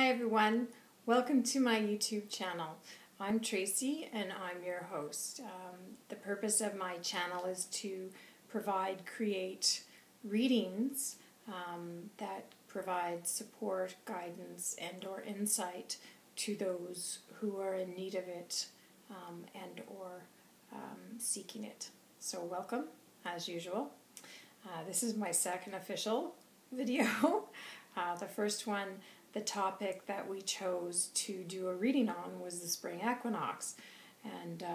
Hi everyone, welcome to my YouTube channel. I'm Tracy and I'm your host. The purpose of my channel is to create readings that provide support, guidance, and or insight to those who are in need of it and or seeking it. So welcome, as usual. This is my second official video. The first one, the topic that we chose to do a reading on was the spring equinox, and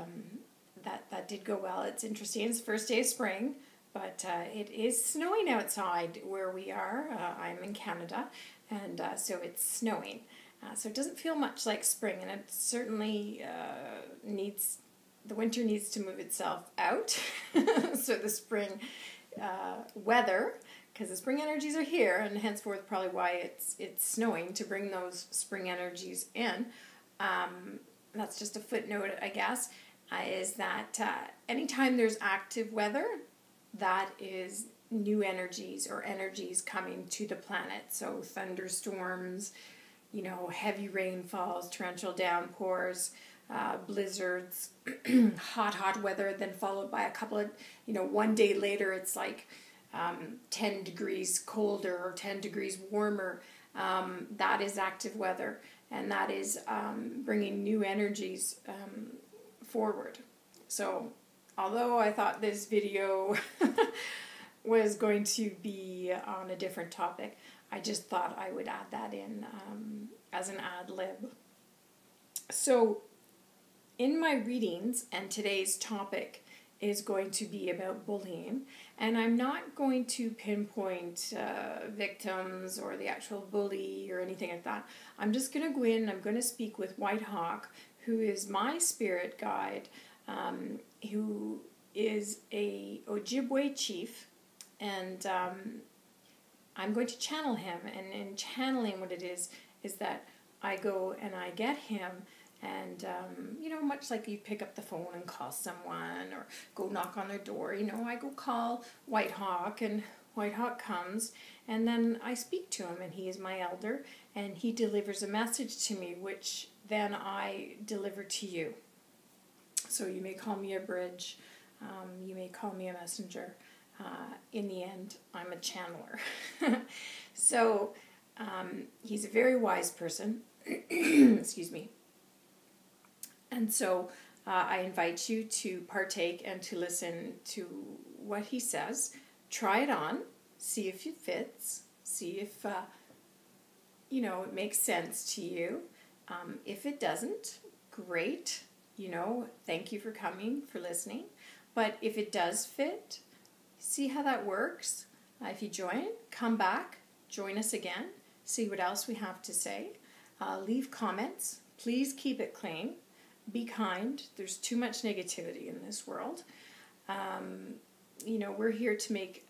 that did go well. It's interesting. It's the first day of spring, but it is snowing outside where we are. I'm in Canada, and so it's snowing. So it doesn't feel much like spring, and it certainly the winter needs to move itself out. So the spring weather, because the spring energies are here, and henceforth probably why it's snowing, to bring those spring energies in. That's just a footnote, I guess, is that anytime there's active weather, that is new energies or energies coming to the planet. So thunderstorms, heavy rainfalls, torrential downpours, blizzards, hot weather, then followed by a couple of, one day later it's like 10 degrees colder or 10 degrees warmer. That is active weather, and that is bringing new energies forward. So although I thought this video was going to be on a different topic, I just thought I would add that in as an ad lib. So in my readings, and today's topic is going to be about bullying, and I'm not going to pinpoint victims or the actual bully or anything like that. I'm just going to go in and I'm going to speak with Whitehawk, who is my spirit guide, who is a Ojibwe chief, and I'm going to channel him. And in channeling, what it is that I go and I get him, and, much like you pick up the phone and call someone or go knock on their door, I go call Whitehawk, and Whitehawk comes, and then I speak to him, and he is my elder, and he delivers a message to me, which then I deliver to you. So you may call me a bridge, you may call me a messenger. In the end, I'm a channeler. So he's a very wise person. Excuse me. And so I invite you to partake and to listen to what he says. Try it on. See if it fits. See if, it makes sense to you. If it doesn't, great. Thank you for coming, for listening. But if it does fit, see how that works. If you join, come back, join us again, see what else we have to say. Leave comments. Please keep it clean. Be kind. There's too much negativity in this world. We're here to make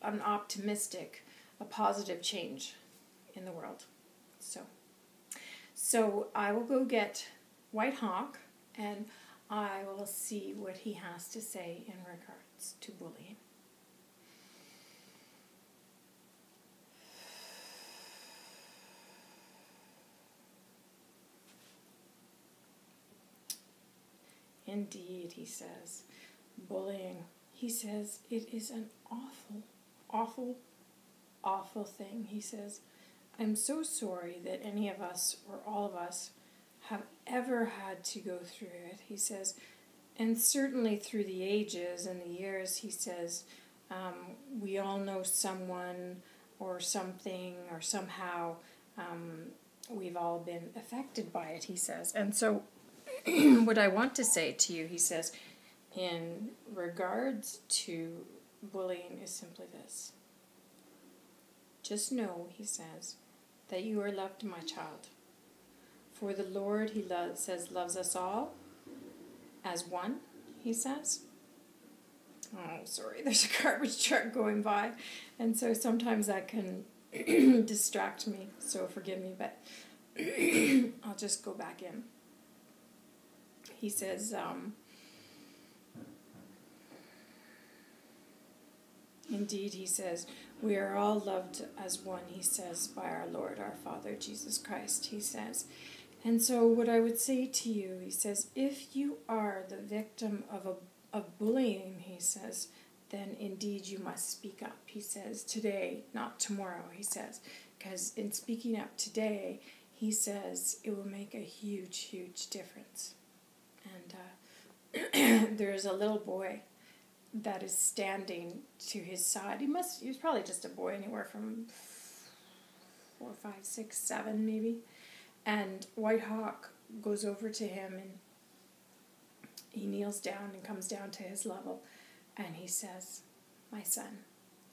an optimistic, a positive change in the world. So I will go get Whitehawk, and I will see what he has to say in regards to bullying. Indeed, he says, bullying. He says it is an awful, awful, awful thing. He says, I'm so sorry that any of us or all of us have ever had to go through it. He says, and certainly through the ages and the years, he says, we all know someone or something or somehow we've all been affected by it, he says. And so what I want to say to you, he says, in regards to bullying is simply this. Just know, he says, that you are loved, my child. For the Lord, he loves us all as one, he says. Oh, sorry, there's a garbage truck going by, and so sometimes that can distract me, so forgive me, but I'll just go back in. He says, indeed, he says, We are all loved as one, he says, by our Lord, our Father, Jesus Christ, he says. And so what I would say to you, he says, if you are the victim of bullying, he says, then indeed you must speak up, he says, today, not tomorrow, he says. Because in speaking up today, he says, it will make a huge, huge difference. And there is a little boy that is standing to his side. He was probably just a boy, anywhere from 4, 5, 6, 7 maybe. And Whitehawk goes over to him and he kneels down and comes down to his level. And he says, my son,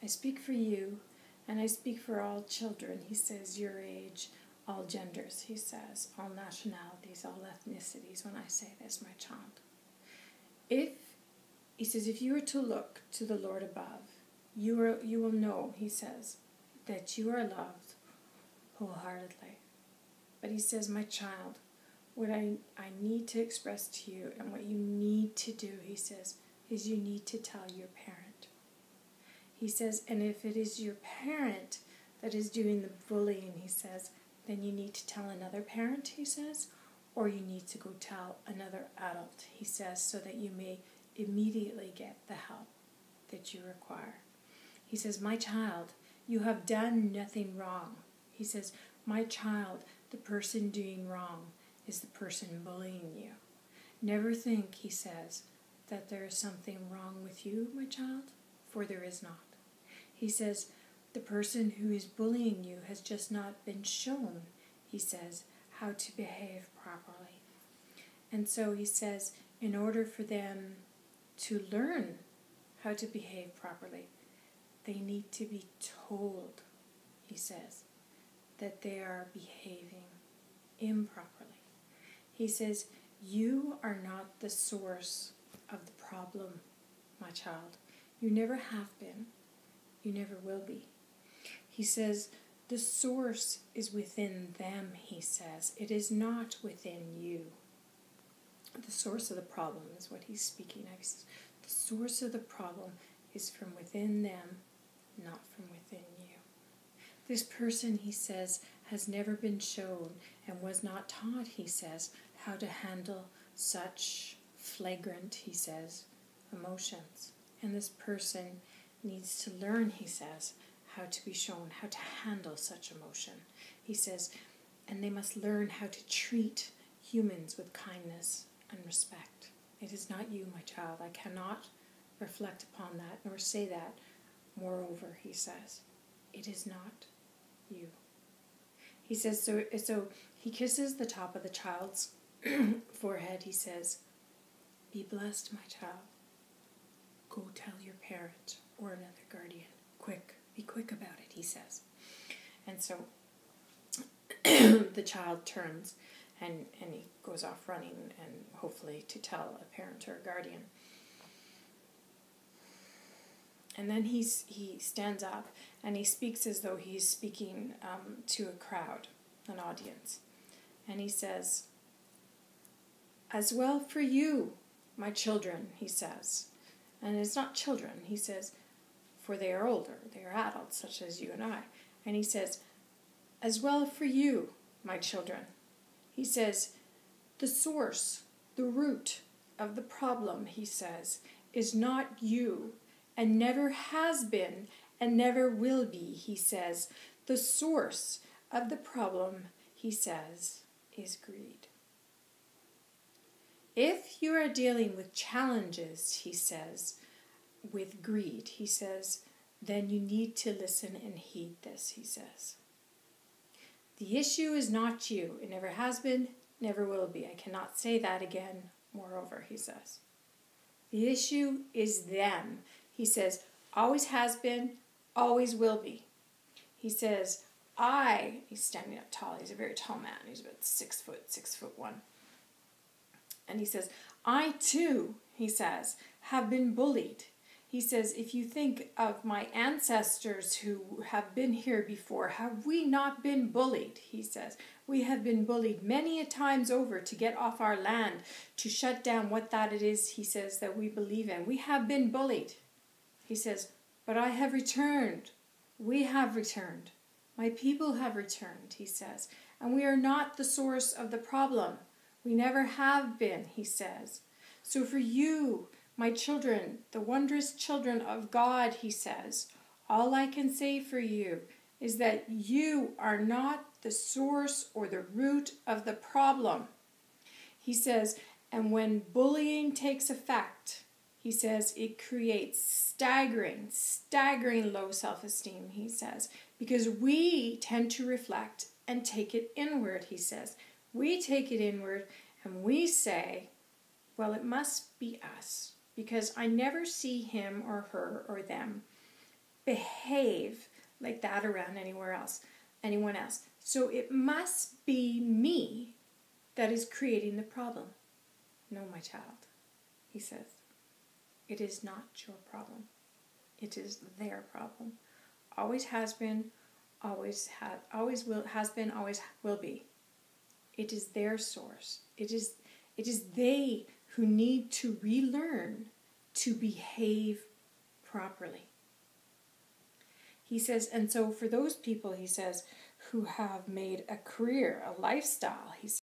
I speak for you and I speak for all children. He says, your age, all genders, he says, all nationalities, all ethnicities, when I say this, my child. He says, if you were to look to the Lord above, you will know, he says, that you are loved wholeheartedly. But he says, my child, what I need to express to you and what you need to do, he says, is you need to tell your parent. He says, and if it is your parent that is doing the bullying, he says, then you need to tell another parent, he says, or you need to go tell another adult, he says, so that you may immediately get the help that you require. He says, my child, you have done nothing wrong. He says, my child, the person doing wrong is the person bullying you. Never think, he says, that there is something wrong with you, my child, for there is not. He says, the person who is bullying you has just not been shown, he says, how to behave properly. And so he says, in order for them to learn how to behave properly, they need to be told, he says, that they are behaving improperly. He says, you are not the source of the problem, my child. You never have been. You never will be. He says, the source is within them, he says. It is not within you. The source of the problem is what he's speaking of. He says, the source of the problem is from within them, not from within you. This person, he says, has never been shown and was not taught, he says, how to handle such flagrant, he says, emotions. And this person needs to learn, he says, how to be shown how to handle such emotion. He says, and they must learn how to treat humans with kindness and respect. It is not you, my child. I cannot reflect upon that nor say that. Moreover, he says, it is not you. He says, so he kisses the top of the child's forehead. He says, be blessed, my child. Go tell your parent or another guardian. Quick. Be quick about it, he says. And so the child turns and he goes off running and hopefully to tell a parent or a guardian. And then he stands up and he speaks as though he's speaking to a crowd, an audience. And he says, as well for you, my children, he says. And it's not children, he says, for they are older, they are adults, such as you and I. And he says, as well for you, my children. He says, the source, the root of the problem, he says, is not you, and never has been, and never will be, he says. The source of the problem, he says, is greed. If you are dealing with challenges, he says, with greed, he says, then you need to listen and heed this, he says. The issue is not you. It never has been, never will be. I cannot say that again. Moreover, he says. The issue is them. He says, always has been, always will be. He says, he's standing up tall. He's a very tall man. He's about 6'1". And he says, I too, he says, have been bullied. He says, if you think of my ancestors who have been here before, have we not been bullied? He says, we have been bullied many a times over to get off our land, to shut down what that it is, he says, that we believe in. We have been bullied. He says, but I have returned We have returned. My people have returned, he says. And we are not the source of the problem. We never have been, he says. So for you, my children, the wondrous children of God, he says, all I can say for you is that you are not the source or the root of the problem. He says, and when bullying takes effect, he says, it creates staggering low self-esteem, he says, because we tend to reflect and take it inward, he says. We take it inward and we say, well, it must be us, because I never see him or her or them behave like that around anyone else. So it must be me that is creating the problem. No, my child, he says. It is not your problem. It is their problem. Always has been, always will be. It is their source. It is they who need to relearn to behave properly. He says, and so for those people, he says, who have made a career, a lifestyle, he says,